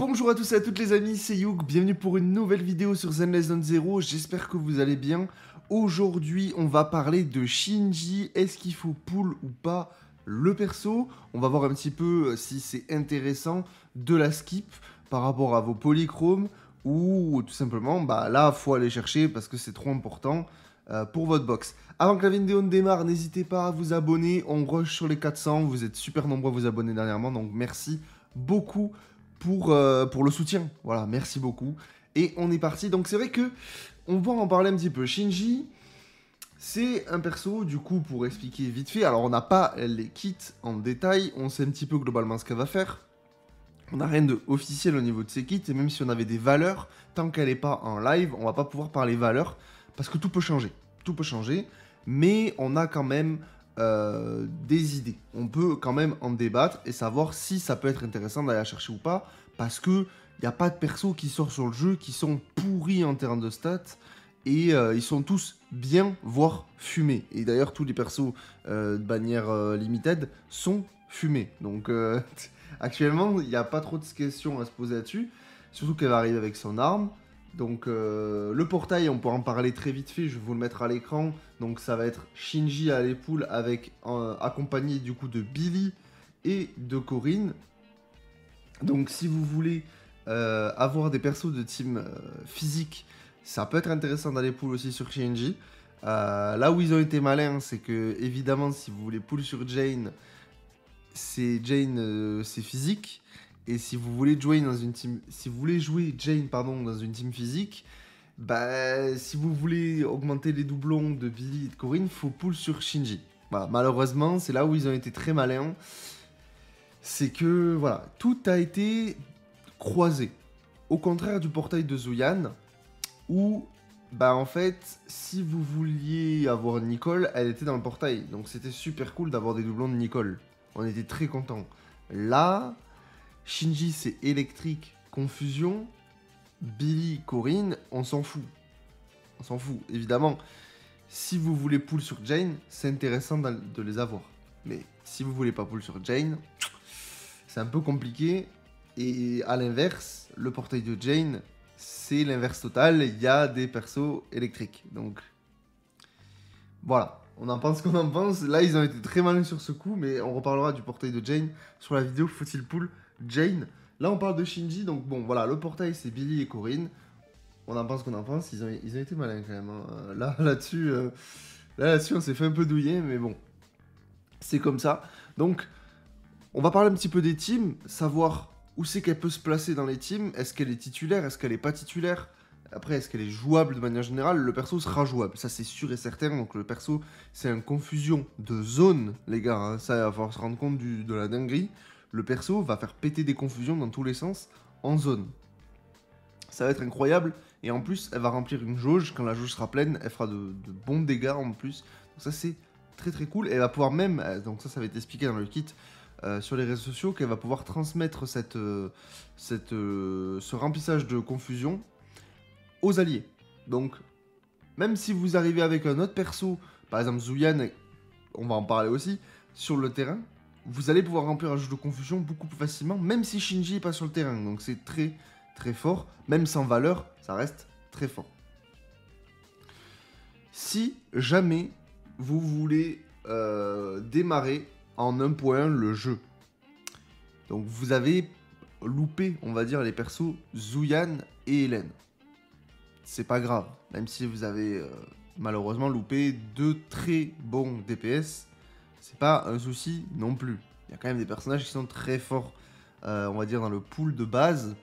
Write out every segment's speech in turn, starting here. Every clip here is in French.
Bonjour à tous et à toutes les amis, c'est Youk, bienvenue pour une nouvelle vidéo sur Zenless Zone Zero, j'espère que vous allez bien. Aujourd'hui on va parler de Shinji, est-ce qu'il faut pull ou pas le perso? On va voir un petit peu si c'est intéressant de la skip par rapport à vos polychromes ou tout simplement là faut aller chercher parce que c'est trop important pour votre box. Avant que la vidéo ne démarre, n'hésitez pas à vous abonner, on rush sur les 400, vous êtes super nombreux à vous abonner dernièrement donc merci beaucoup pour le soutien. Voilà, merci beaucoup. Et on est parti. Donc c'est vrai que on va en parler un petit peu. Shinji, c'est un perso, du coup, pour expliquer vite fait. Alors on n'a pas les kits en détail, on sait un petit peu globalement ce qu'elle va faire. On n'a rien de officiel au niveau de ses kits, et même si on avait des valeurs, tant qu'elle n'est pas en live, on va pas pouvoir parler valeurs, parce que tout peut changer. Tout peut changer, mais on a quand même des idées. On peut quand même en débattre et savoir si ça peut être intéressant d'aller la chercher ou pas, parce que il n'y a pas de persos qui sortent sur le jeu qui sont pourris en termes de stats, et ils sont tous bien, voire fumés. Et d'ailleurs, tous les persos de bannière limited sont fumés. Donc actuellement, il n'y a pas trop de questions à se poser là-dessus, surtout qu'elle va arriver avec son arme. Donc le portail, on pourra en parler très vite fait, je vais vous le mettre à l'écran. Donc ça va être Shinji à l'épaule avec accompagné du coup de Billy et de Corinne. Donc si vous voulez avoir des persos de team physique, ça peut être intéressant d'aller pull aussi sur Shinji. Là où ils ont été malins, c'est que évidemment si vous voulez pull sur Jane, c'est physique. Et si vous voulez jouer dans une team, si vous voulez jouer Jane dans une team physique, si vous voulez augmenter les doublons de Billy et de Corinne, faut pull sur Shinji. Voilà, malheureusement, c'est là où ils ont été très malins. C'est que voilà, tout a été croisé. Au contraire du portail de Zuyan, où en fait, si vous vouliez avoir Nicole, elle était dans le portail. Donc c'était super cool d'avoir des doublons de Nicole. On était très contents. Là, Shinji c'est électrique, confusion. Billy, Corinne, on s'en fout. On s'en fout, évidemment. Si vous voulez pull sur Jane, c'est intéressant de les avoir. Mais si vous voulez pas pull sur Jane, c'est un peu compliqué. Et à l'inverse, le portail de Jane, c'est l'inverse total. Il y a des persos électriques. Donc, voilà. On en pense ce qu'on en pense. Là, ils ont été très malins sur ce coup. Mais on reparlera du portail de Jane sur la vidéo. Faut-il pull Jane? Là, on parle de Shinji. Donc, bon, voilà. Le portail, c'est Billy et Corinne. On en pense ce qu'on en pense. Ils ont été malins quand même. Hein. Là-dessus, on s'est fait un peu douiller. Mais bon, c'est comme ça. Donc, on va parler un petit peu des teams. Savoir où c'est qu'elle peut se placer dans les teams. Est-ce qu'elle est titulaire? Est-ce qu'elle est pas titulaire? Après, est-ce qu'elle est jouable de manière générale? Le perso sera jouable, ça c'est sûr et certain. Donc le perso, c'est une confusion de zone, les gars. Hein. Ça, il va falloir se rendre compte de la dinguerie. Le perso va faire péter des confusions dans tous les sens en zone. Ça va être incroyable. Et en plus, elle va remplir une jauge. Quand la jauge sera pleine, elle fera de bons dégâts en plus. Donc ça, c'est très très cool. Et elle va pouvoir même, donc ça va être expliqué dans le kit, sur les réseaux sociaux, qu'elle va pouvoir transmettre ce remplissage de confusion aux alliés. Donc, même si vous arrivez avec un autre perso, par exemple Zuyan, on va en parler aussi, sur le terrain, vous allez pouvoir remplir un jeu de confusion beaucoup plus facilement, même si Shinji n'est pas sur le terrain. Donc c'est très très fort, même sans valeur, ça reste très fort. Si jamais vous voulez démarrer en 1.1 le jeu, donc vous avez loupé, on va dire, les persos Zuyan et Hélène. C'est pas grave, même si vous avez malheureusement loupé 2 très bons DPS, c'est pas un souci non plus. Il y a quand même des personnages qui sont très forts, on va dire, dans le pool de base.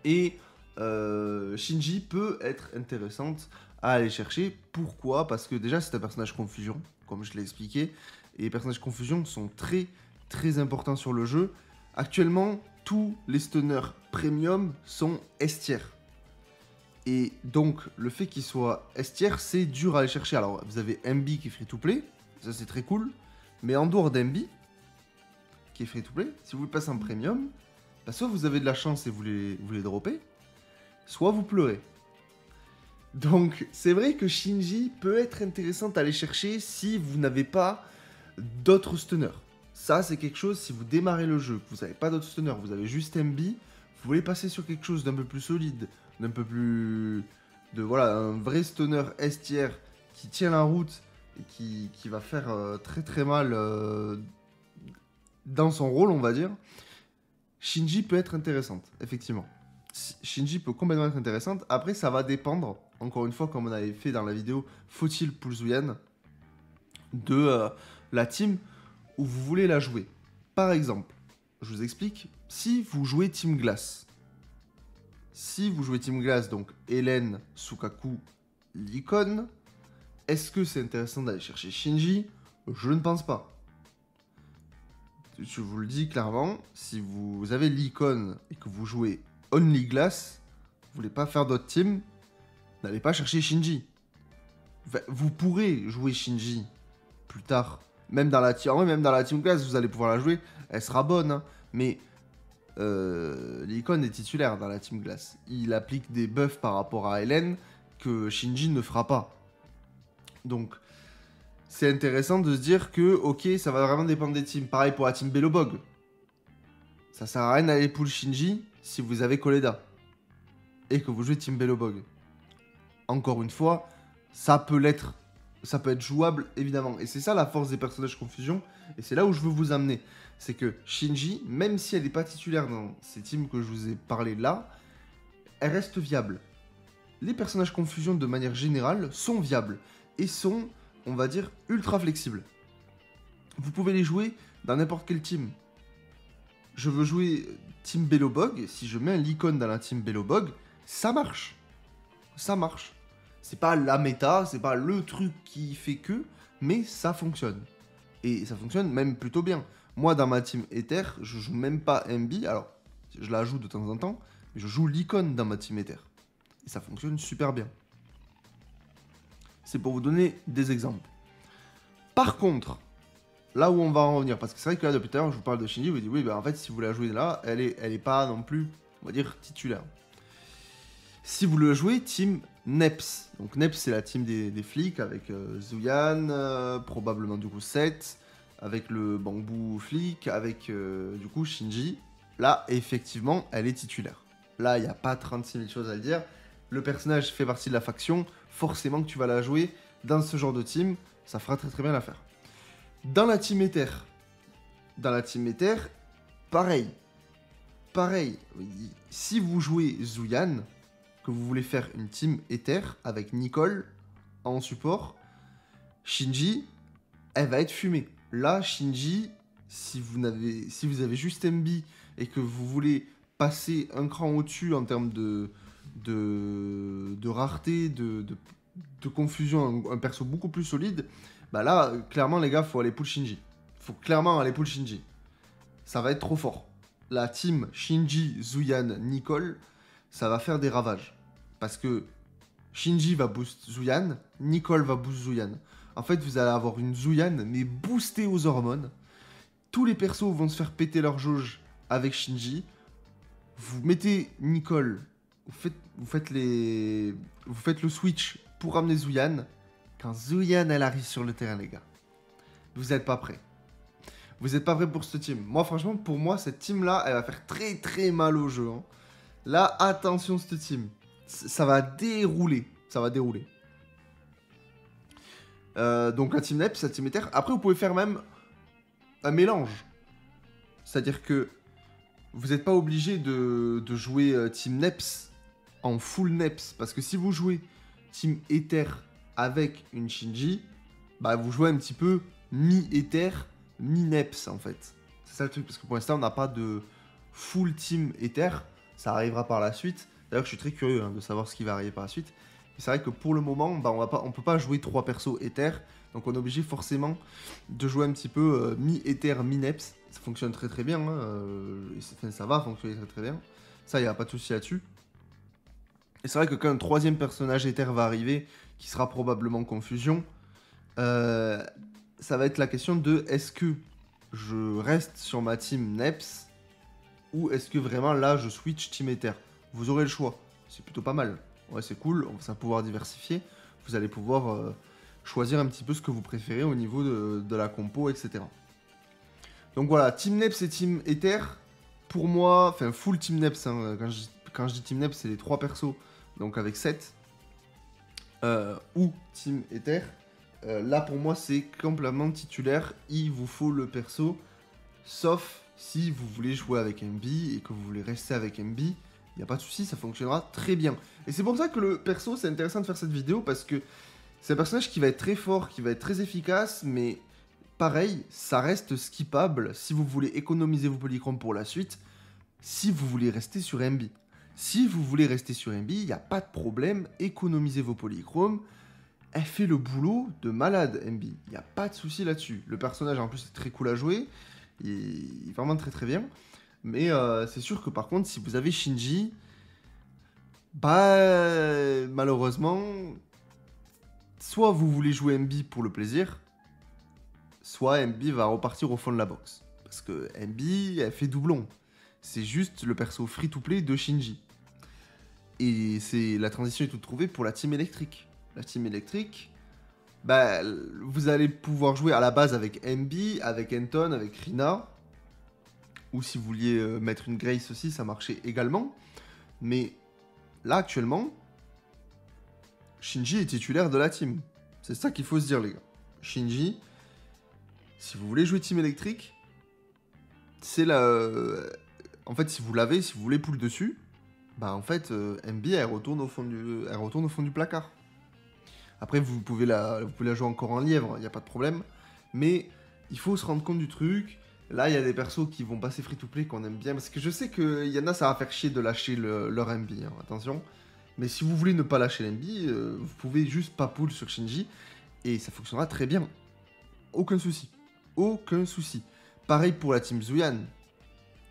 Et Shinji peut être intéressante à aller chercher. Pourquoi? Parce que déjà, c'est un personnage confusion, comme je l'ai expliqué. Et les personnages confusion sont très très importants sur le jeu. Actuellement, tous les stunners premium sont S tier. Et donc, le fait qu'il soit S tier, c'est dur à aller chercher. Alors, vous avez MB qui est free to play, ça c'est très cool. Mais en dehors d'MB, qui est free to play, si vous le passez en premium, soit vous avez de la chance et vous les droppez, soit vous pleurez. Donc, c'est vrai que Shinji peut être intéressante à aller chercher si vous n'avez pas d'autres stunners. Ça, c'est quelque chose, si vous démarrez le jeu, que vous n'avez pas d'autres stunners, vous avez juste MB, vous voulez passer sur quelque chose d'un peu plus solide, d'un peu plus... voilà, un vrai stoner S tier qui tient la route et qui va faire très très mal dans son rôle, on va dire, Shinji peut être intéressante, effectivement. Shinji peut complètement être intéressante. Après, ça va dépendre, encore une fois, comme on avait fait dans la vidéo Faut-il pull Zuyan, de la team où vous voulez la jouer. Par exemple, je vous explique, si vous jouez Team Glass, donc Hélène, Sukaku, Licon, est-ce que c'est intéressant d'aller chercher Shinji? Je ne pense pas. Je vous le dis clairement, si vous avez Licon et que vous jouez Only Glass, vous voulez pas faire d'autres teams, n'allez pas chercher Shinji. Vous pourrez jouer Shinji plus tard, même dans la Team Glass, vous allez pouvoir la jouer, elle sera bonne, hein, mais Licon est titulaire dans la Team Glass. Il applique des buffs par rapport à Hélène que Shinji ne fera pas. Donc, c'est intéressant de se dire que, ok, ça va vraiment dépendre des teams. Pareil pour la Team Belobog. Ça sert à rien d'aller pull Shinji si vous avez Koleda et que vous jouez Team Belobog. Encore une fois, ça peut être jouable, évidemment. Et c'est ça la force des personnages confusion. Et c'est là où je veux vous amener. C'est que Shinji, même si elle n'est pas titulaire dans ces teams que je vous ai parlé là, elle reste viable. Les personnages confusion, de manière générale, sont viables. Et sont, on va dire, ultra flexibles. Vous pouvez les jouer dans n'importe quel team. Je veux jouer Team Belobog, si je mets un Licon dans la Team Belobog, ça marche. Ça marche. C'est pas la méta, c'est pas le truc qui fait que, mais ça fonctionne. Et ça fonctionne même plutôt bien. Moi, dans ma team Ether, je joue même pas MB, alors je la joue de temps en temps, mais je joue Licon dans ma team Ether. Et ça fonctionne super bien. C'est pour vous donner des exemples. Par contre, là où on va en revenir, parce que c'est vrai que là, depuis tout à l'heure, je vous parle de Shinji, vous dites, oui, bah en fait, si vous la jouez là, elle est pas non plus, on va dire, titulaire. Si vous le jouez, team Neps. Donc Neps, c'est la team des flics, avec Zuyan, probablement du coup Seth, avec le bambou flic, avec du coup Shinji. Là, effectivement, elle est titulaire. Là, il n'y a pas 36 000 choses à le dire. Le personnage fait partie de la faction, forcément que tu vas la jouer dans ce genre de team, ça fera très très bien l'affaire. Dans la team Ether, pareil. Si vous jouez Zuyan, que vous voulez faire une team Ether avec Nicole en support, Shinji, elle va être fumée. Là, Shinji, si vous avez juste MB et que vous voulez passer un cran au-dessus en termes de rareté, de confusion, un perso beaucoup plus solide, bah là, clairement, les gars, faut aller pull Shinji. Faut clairement aller pull Shinji. Ça va être trop fort. La team Shinji, Zuyan, Nicole, ça va faire des ravages. Parce que Shinji va boost Zuyan, Nicole va boost Zuyan. En fait, vous allez avoir une Zuyan, mais boostée aux hormones. Tous les persos vont se faire péter leur jauge avec Shinji. Vous mettez Nicole, vous faites le switch pour ramener Zuyan. Quand Zuyan, elle arrive sur le terrain, les gars, vous n'êtes pas prêts. Vous n'êtes pas prêts pour cette team. Moi, franchement, pour moi, cette team-là, elle va faire très très mal au jeu. Hein. Là, attention, cette team. Ça va dérouler. Donc, la team Neps, la team Ether. Après, vous pouvez faire même un mélange. C'est-à-dire que vous n'êtes pas obligé de jouer team Neps en full Neps. Parce que si vous jouez team Ether avec une Shinji, bah vous jouez un petit peu mi-Ether, mi-Neps en fait. C'est ça le truc, parce que pour l'instant on n'a pas de full team Ether, ça arrivera par la suite. D'ailleurs je suis très curieux de savoir ce qui va arriver par la suite. C'est vrai que pour le moment, bah, on peut pas jouer 3 persos Ether, donc on est obligé forcément de jouer un petit peu mi-Ether, mi-Neps. Ça fonctionne très très bien, hein, ça va fonctionner très très bien. Ça, il n'y a pas de souci là-dessus. Et c'est vrai que quand un troisième personnage Ether va arriver, qui sera probablement Confusion, ça va être la question de est-ce que je reste sur ma team Neps ou est-ce que vraiment là je switch team Ether. Vous aurez le choix, c'est plutôt pas mal. Ouais, c'est cool, ça va pouvoir diversifier. Vous allez pouvoir choisir un petit peu ce que vous préférez au niveau de la compo, etc. Donc voilà, team Neps et team Ether, pour moi, enfin full Team Neps, hein, quand je dis Team Neps, c'est les 3 persos, donc avec 7, ou Team Ether. Là pour moi c'est complètement titulaire, il vous faut le perso, sauf si vous voulez jouer avec MB et que vous voulez rester avec MB, il n'y a pas de souci, ça fonctionnera très bien. Et c'est pour ça que le perso, c'est intéressant de faire cette vidéo, parce que c'est un personnage qui va être très fort, qui va être très efficace, mais pareil, ça reste skippable si vous voulez économiser vos polychromes pour la suite, si vous voulez rester sur MB. Si vous voulez rester sur MB, il n'y a pas de problème, économisez vos polychromes, elle fait le boulot de malade, MB. Il n'y a pas de souci là-dessus. Le personnage, en plus, est très cool à jouer, il est vraiment très très bien. Mais c'est sûr que par contre, si vous avez Shinji, bah malheureusement, soit vous voulez jouer MB pour le plaisir, soit MB va repartir au fond de la box. Parce que MB, elle fait doublon. C'est juste le perso free-to-play de Shinji. Et la transition est toute trouvée pour la team électrique. La team électrique, bah, vous allez pouvoir jouer à la base avec MB, avec Anton, avec Rina. Ou si vous vouliez mettre une Grace aussi, ça marchait également. Mais là, actuellement, Shinji est titulaire de la team. C'est ça qu'il faut se dire, les gars. Shinji, si vous voulez jouer team électrique, c'est la... En fait, si vous l'avez, si vous voulez pull dessus, bah en fait, MB, elle retourne au fond du placard. Après, vous pouvez la jouer encore en lièvre, il n'y a pas de problème. Mais il faut se rendre compte du truc. Là, il y a des persos qui vont passer free-to-play qu'on aime bien. Parce que je sais qu'il y en a, ça va faire chier de lâcher leur MB, hein, attention. Mais si vous voulez ne pas lâcher l'MB, vous pouvez juste pas pull sur Shinji. Et ça fonctionnera très bien. Aucun souci. Aucun souci. Pareil pour la team Zuyan.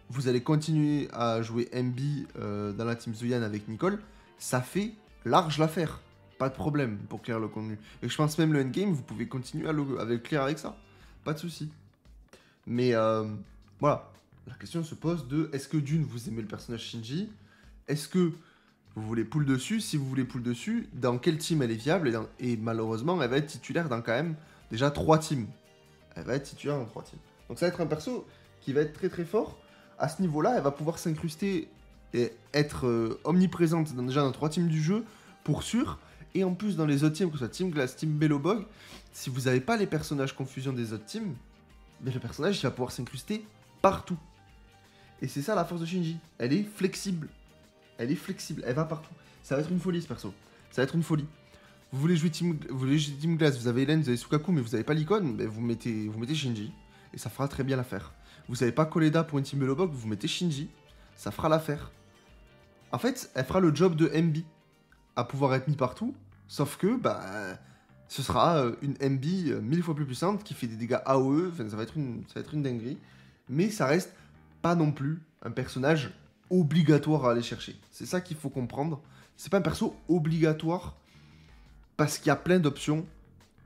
Vous allez continuer à jouer MB dans la team Zuyan avec Nicole. Ça fait large l'affaire. Pas de problème pour clear le contenu. Et je pense même le endgame, vous pouvez continuer à le clear avec ça. Pas de souci. Mais voilà. La question se pose de est-ce que d'une, vous aimez le personnage Shinji? Est-ce que vous voulez pull dessus? Si vous voulez pull dessus, dans quelle team elle est viable? Et malheureusement, elle va être titulaire dans quand même déjà 3 teams. Elle va être titulaire dans 3 teams. Donc ça va être un perso qui va être très très fort. À ce niveau-là, elle va pouvoir s'incruster et être omniprésente déjà dans 3 teams du jeu, pour sûr. Et en plus, dans les autres teams, que ce soit Team Glass, Team Bellobog, si vous n'avez pas les personnages confusion des autres teams, mais le personnage il va pouvoir s'incruster partout. Et c'est ça la force de Shinji. Elle est flexible. Elle est flexible, elle va partout. Ça va être une folie ce perso. Ça va être une folie. Vous voulez jouer Team Glass, vous avez Hélène, vous avez Sukaku, mais vous n'avez pas l'icône, ben vous mettez Shinji. Et ça fera très bien l'affaire. Vous n'avez pas Koleda pour une Team Bellobog, vous mettez Shinji. Ça fera l'affaire. En fait, elle fera le job de MB. À pouvoir être mis partout. Sauf que, bah, ce sera une MB 1000 fois plus puissante qui fait des dégâts AOE. Enfin, ça va être une dinguerie. Mais ça reste pas non plus un personnage obligatoire à aller chercher. C'est ça qu'il faut comprendre. C'est pas un perso obligatoire parce qu'il y a plein d'options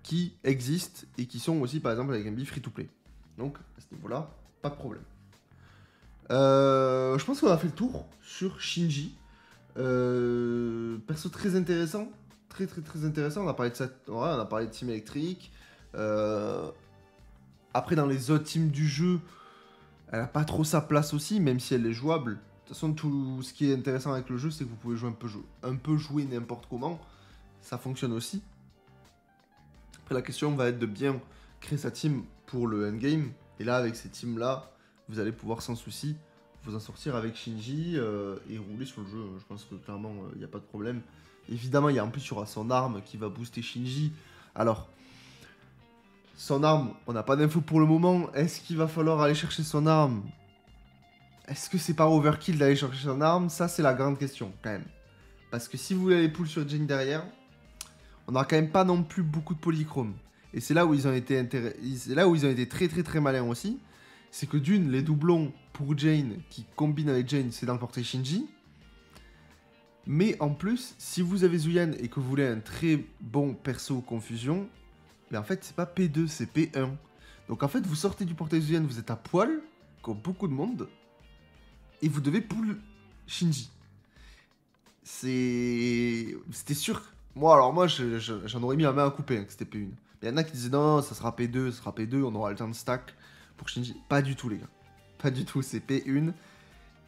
qui existent et qui sont aussi, par exemple, avec MB free-to-play. Donc, à ce niveau-là, pas de problème. Je pense qu'on a fait le tour sur Shinji. Perso très intéressant. Très intéressant. On a parlé de ça. Ouais, on a parlé de team électrique. Après, dans les autres teams du jeu, elle a pas trop sa place aussi, même si elle est jouable. De toute façon, tout ce qui est intéressant avec le jeu, c'est que vous pouvez jouer un peu jouer n'importe comment. Ça fonctionne aussi. Après, la question va être de bien créer sa team pour le endgame. Et là, avec ces teams-là, vous allez pouvoir sans souci vous en sortir avec Shinji et rouler sur le jeu. Je pense que clairement, il n'y a pas de problème. Évidemment, en plus, il y aura son arme qui va booster Shinji. Alors, son arme, on n'a pas d'infos pour le moment. Est-ce qu'il va falloir aller chercher son arme? Est-ce que c'est pas overkill d'aller chercher son arme? Ça, c'est la grande question, quand même. Parce que si vous voulez aller pull sur Jane derrière, on n'a quand même pas non plus beaucoup de polychrome. Et c'est là où ils ont été très malins aussi. C'est que d'une, les doublons pour Jane qui combinent avec Jane, c'est dans le portrait Shinji. Mais en plus, si vous avez Zuyan et que vous voulez un très bon perso confusion, mais en fait, c'est pas P2, c'est P1. Donc en fait, vous sortez du portail Zuyan, vous êtes à poil, comme beaucoup de monde, et vous devez pull Shinji. C'était sûr. Moi, j'en aurais mis la main à couper, hein, que c'était P1. Mais il y en a qui disaient non, ça sera P2, on aura le temps de stack pour Shinji. Pas du tout, les gars. Pas du tout, c'est P1.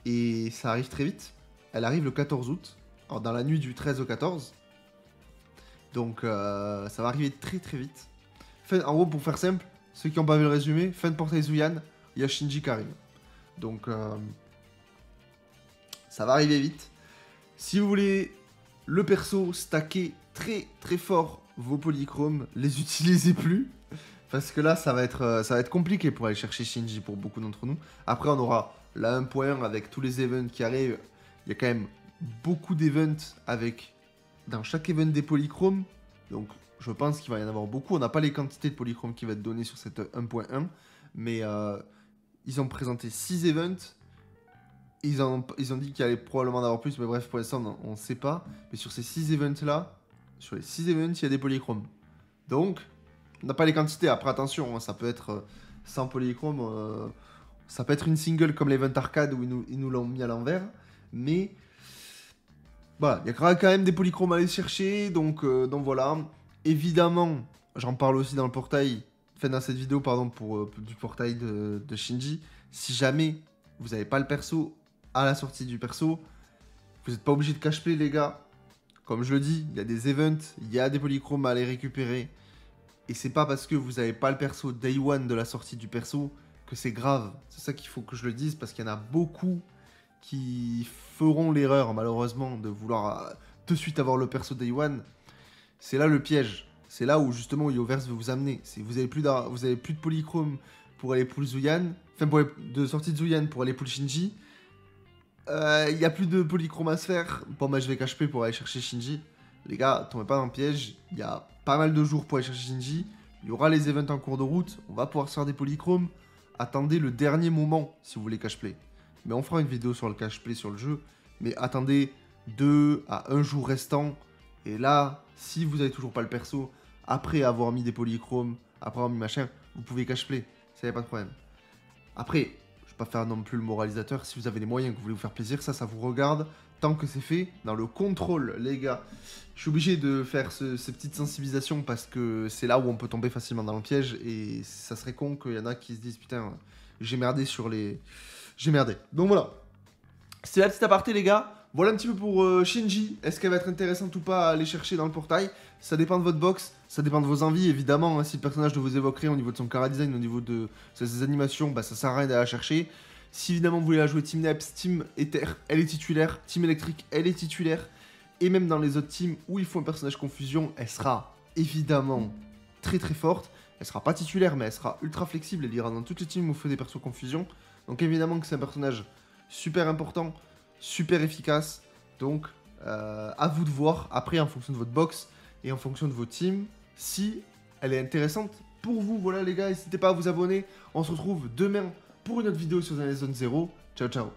Et ça arrive très vite. Elle arrive le 14 août, alors dans la nuit du 13 au 14. Donc ça va arriver très très vite. En gros, pour faire simple, ceux qui n'ont pas vu le résumé, fin de portail Zuyan, il y a Shinji qui arrive. Donc ça va arriver vite. Si vous voulez le perso stacker très très fort vos polychromes, les utilisez plus. Parce que là, ça va être compliqué pour aller chercher Shinji pour beaucoup d'entre nous. Après, on aura la 1.1 avec tous les events qui arrivent. Il y a quand même beaucoup d'events avec, dans chaque event des polychromes. Donc, je pense qu'il va y en avoir beaucoup. On n'a pas les quantités de polychromes qui vont être données sur cette 1.1. Mais ils ont présenté 6 events. Ils ont dit qu'il y allait probablement en avoir plus. Mais bref, pour l'instant, on ne sait pas. Mais sur ces 6 events-là, sur les 6 events, il y a des polychromes. Donc... on n'a pas les quantités, après attention, ça peut être 100 polychromes, ça peut être une single comme l'event arcade où ils nous l'ont mis à l'envers, mais voilà, il y a quand même des polychromes à aller chercher, donc voilà. Évidemment, j'en parle aussi dans le portail, enfin dans cette vidéo, pardon, pour du portail de Shinji. Si jamais vous n'avez pas le perso à la sortie du perso, vous n'êtes pas obligé de cash play, les gars. Comme je le dis, il y a des events, il y a des polychromes à aller récupérer. Et c'est pas parce que vous n'avez pas le perso day one de la sortie du perso que c'est grave. C'est ça qu'il faut que je le dise, parce qu'il y en a beaucoup qui feront l'erreur, malheureusement, de vouloir de suite avoir le perso day one. C'est là le piège. C'est là où justement Yoverse veut vous amener. Vous n'avez plus de polychrome pour aller pull Zuyan, enfin de sortie de Zuyan pour aller pull Shinji. Il n'y a plus de polychrome à se faire. Bon, bah je vais cacher pour aller chercher Shinji. Les gars, tombez pas dans le piège. Il y a pas mal de jours pour aller chercher Shinji. Il y aura les events en cours de route. On va pouvoir se faire des polychromes. Attendez le dernier moment si vous voulez cash play. Mais on fera une vidéo sur le cash play sur le jeu. Mais attendez 2 à 1 jour restant. Et là, si vous avez toujours pas le perso, après avoir mis des polychromes, après avoir mis machin, vous pouvez cash play. Ça y a pas de problème. Après, je vais pas faire non plus le moralisateur. Si vous avez les moyens que vous voulez vous faire plaisir, ça vous regarde. Tant que c'est fait, dans le contrôle, les gars, je suis obligé de faire ces petites sensibilisations parce que c'est là où on peut tomber facilement dans le piège et ça serait con qu'il y en a qui se disent putain, j'ai merdé sur les... J'ai merdé. Donc voilà. C'est la petite aparté, les gars. Voilà un petit peu pour Shinji. Est-ce qu'elle va être intéressante ou pas à aller chercher dans le portail? Ça dépend de votre box, ça dépend de vos envies, évidemment. Hein, si le personnage de vous évoquerait au niveau de son chara design, au niveau de ses animations, bah, ça sert à rien d'aller la chercher. Si évidemment vous voulez la jouer Team Neps, Team Ether, elle est titulaire. Team Électrique, elle est titulaire. Et même dans les autres teams où il faut un personnage confusion, elle sera évidemment très très forte. Elle sera pas titulaire, mais elle sera ultra flexible. Elle ira dans toutes les teams où il faut des persos confusion. Donc évidemment que c'est un personnage super important, super efficace. Donc à vous de voir après en fonction de votre box et en fonction de vos teams si elle est intéressante pour vous. Voilà les gars, n'hésitez pas à vous abonner. On se retrouve demain pour une autre vidéo sur Zenless Zone 0. Ciao ciao.